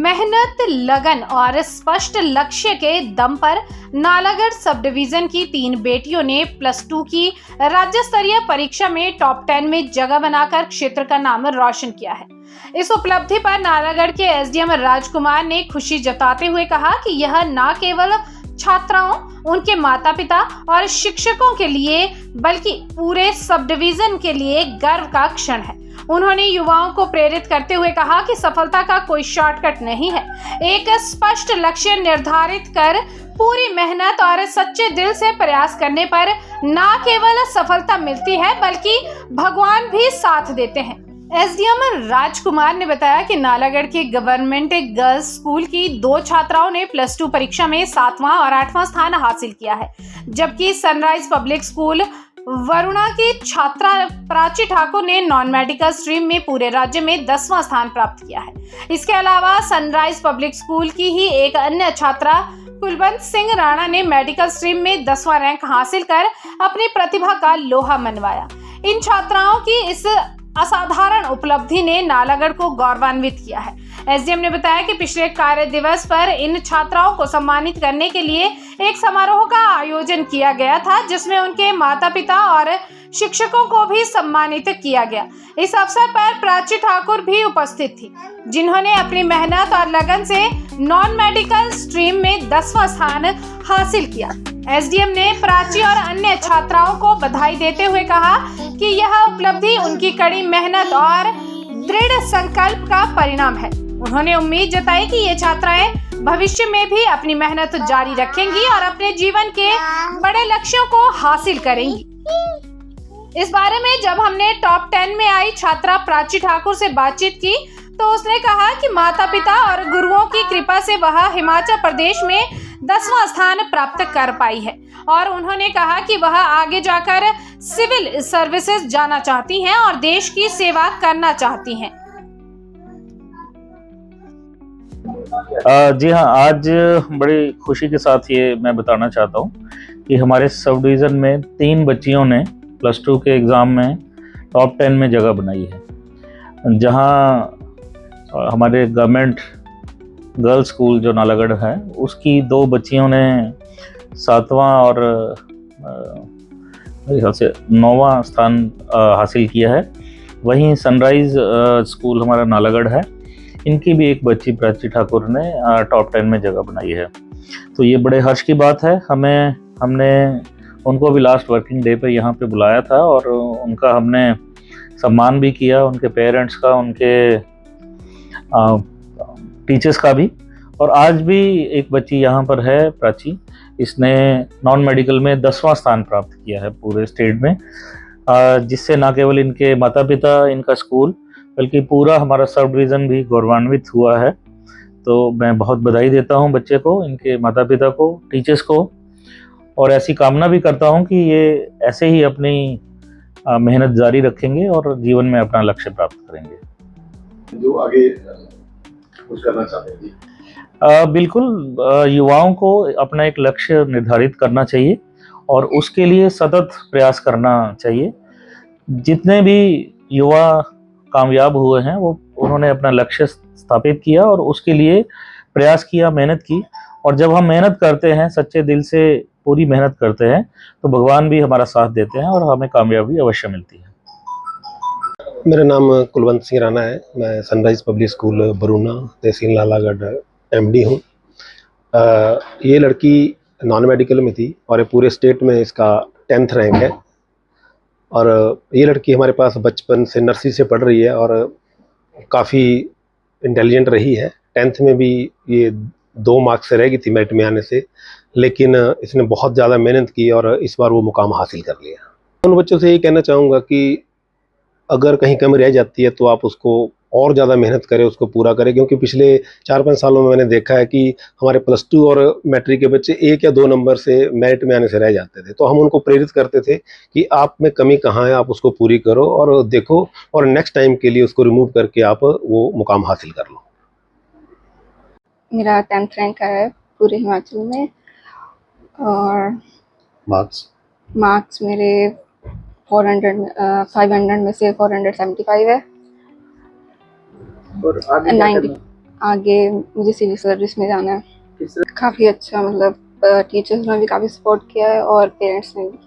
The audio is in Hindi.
मेहनत, लगन और स्पष्ट लक्ष्य के दम पर नालागढ़ सब डिवीजन की 3 बेटियों ने +2 की राज्य स्तरीय परीक्षा में टॉप 10 में जगह बनाकर क्षेत्र का नाम रोशन किया है। इस उपलब्धि पर नालागढ़ के एसडीएम राजकुमार ने खुशी जताते हुए कहा कि यह न केवल छात्राओं, उनके माता पिता और शिक्षकों के लिए बल्कि पूरे सब डिवीजन के लिए गर्व का क्षण है। उन्होंने युवाओं को प्रेरित करते हुए कहा कि सफलता का कोई शॉर्टकट नहीं है। एक स्पष्ट लक्ष्य निर्धारित कर पूरी मेहनत और सच्चे दिल से प्रयास करने पर न केवल सफलता मिलती है बल्कि भगवान भी साथ देते हैं। एसडीएम राजकुमार ने बताया कि नालागढ़ के गवर्नमेंट गर्ल्स स्कूल की 2 छात्राओं ने +2 परीक्षा में 7वां और 8वां स्थान हासिल किया है, जबकि सनराइज पब्लिक स्कूल वरुणा की छात्रा प्राची ठाकुर ने नॉन मेडिकल स्ट्रीम में पूरे राज्य में 10वां स्थान प्राप्त किया है। इसके अलावा सनराइज पब्लिक स्कूल की ही एक अन्य छात्रा कुलवंत सिंह राणा ने मेडिकल स्ट्रीम में 10वां रैंक हासिल कर अपनी प्रतिभा का लोहा मनवाया। इन छात्राओं की इस असाधारण उपलब्धि ने नालागढ़ को गौरवान्वित किया है। एसडीएम ने बताया कि पिछले कार्य दिवस पर इन छात्राओं को सम्मानित करने के लिए एक समारोह का आयोजन किया गया था, जिसमें उनके माता पिता और शिक्षकों को भी सम्मानित किया गया। इस अवसर पर प्राची ठाकुर भी उपस्थित थी, जिन्होंने अपनी मेहनत और लगन से नॉन मेडिकल स्ट्रीम में 10वां स्थान हासिल किया। एसडीएम ने प्राची और अन्य छात्राओं को बधाई देते हुए कहा कि यह उपलब्धि उनकी कड़ी मेहनत और दृढ़ संकल्प का परिणाम है। उन्होंने उम्मीद जताई कि ये छात्राएं भविष्य में भी अपनी मेहनत जारी रखेंगी और अपने जीवन के बड़े लक्ष्यों को हासिल करेंगी। इस बारे में जब हमने टॉप 10 में आई छात्रा प्राची ठाकुर से बातचीत की तो उसने कहा कि माता पिता और गुरुओं की कृपा से वह हिमाचल प्रदेश में 10वां स्थान प्राप्त कर पाई है और उन्होंने कहा कि वह आगे जाकर सिविल सर्विसेज जाना चाहती हैं और देश की सेवा करना चाहती हैं। जी हाँ, आज बड़ी खुशी के साथ ये मैं बताना चाहता हूँ कि हमारे सब डिवीज़न में 3 बच्चियों ने +2 के एग्ज़ाम में टॉप 10 में जगह बनाई है। जहाँ हमारे गवर्नमेंट गर्ल्स स्कूल जो नालागढ़ है उसकी 2 बच्चियों ने 7वां और मेरे ख्याल से 9वां स्थान हासिल किया है। वहीं सनराइज स्कूल हमारा नालागढ़ है, इनकी भी एक बच्ची प्राची ठाकुर ने टॉप 10 में जगह बनाई है। तो ये बड़े हर्ष की बात है। हमने उनको भी लास्ट वर्किंग डे पे यहाँ पे बुलाया था और उनका हमने सम्मान भी किया, उनके पेरेंट्स का, उनके टीचर्स का भी। और आज भी एक बच्ची यहाँ पर है प्राची, इसने नॉन मेडिकल में 10वां स्थान प्राप्त किया है पूरे स्टेट में, जिससे न केवल इनके माता पिता, इनका स्कूल, बल्कि पूरा हमारा सब डिवीज़न भी गौरवान्वित हुआ है। तो मैं बहुत बधाई देता हूँ बच्चे को, इनके माता पिता को, टीचर्स को, और ऐसी कामना भी करता हूँ कि ये ऐसे ही अपनी मेहनत जारी रखेंगे और जीवन में अपना लक्ष्य प्राप्त करेंगे। जो आगे कुछ करना चाहते हैं जी? बिल्कुल, युवाओं को अपना एक लक्ष्य निर्धारित करना चाहिए और उसके लिए सतत प्रयास करना चाहिए। जितने भी युवा कामयाब हुए हैं वो उन्होंने अपना लक्ष्य स्थापित किया और उसके लिए प्रयास किया, मेहनत की। और जब हम मेहनत करते हैं, सच्चे दिल से पूरी मेहनत करते हैं, तो भगवान भी हमारा साथ देते हैं और हमें कामयाबी अवश्य मिलती है। मेरा नाम कुलवंत सिंह राणा है। मैं सनराइज पब्लिक स्कूल बरूना, तहसील नालागढ़ एमडी हूँ। ये लड़की नॉन मेडिकल में थी और पूरे स्टेट में इसका 10th रैंक है। और ये लड़की हमारे पास बचपन से नर्सरी से पढ़ रही है और काफ़ी इंटेलिजेंट रही है। 10th में भी ये 2 मार्क्स से रह गई थी मेरिट में आने से, लेकिन इसने बहुत ज़्यादा मेहनत की और इस बार वो मुकाम हासिल कर लिया। उन बच्चों से यही कहना चाहूँगा कि अगर कहीं कमी रह जाती है तो आप उसको और ज़्यादा मेहनत करें, उसको पूरा करें, क्योंकि पिछले 4-5 सालों में मैंने देखा है कि हमारे +2 और मैट्रिक के बच्चे 1 या 2 नंबर से मेरिट में आने से रह जाते थे। तो हम उनको प्रेरित करते थे कि आप में कमी कहाँ है, आप उसको पूरी करो और देखो, और नेक्स्ट टाइम के लिए उसको रिमूव करके आप वो मुकाम हासिल कर लो। मेरा 10th रैंक है पूरे हिमाचल में और मार्क्स मेरे 500 में से 475 है। और आगे आगे मुझे सिविल सर्विस में जाना है। काफ़ी अच्छा, मतलब टीचर्स ने भी काफ़ी सपोर्ट किया है और पेरेंट्स ने भी।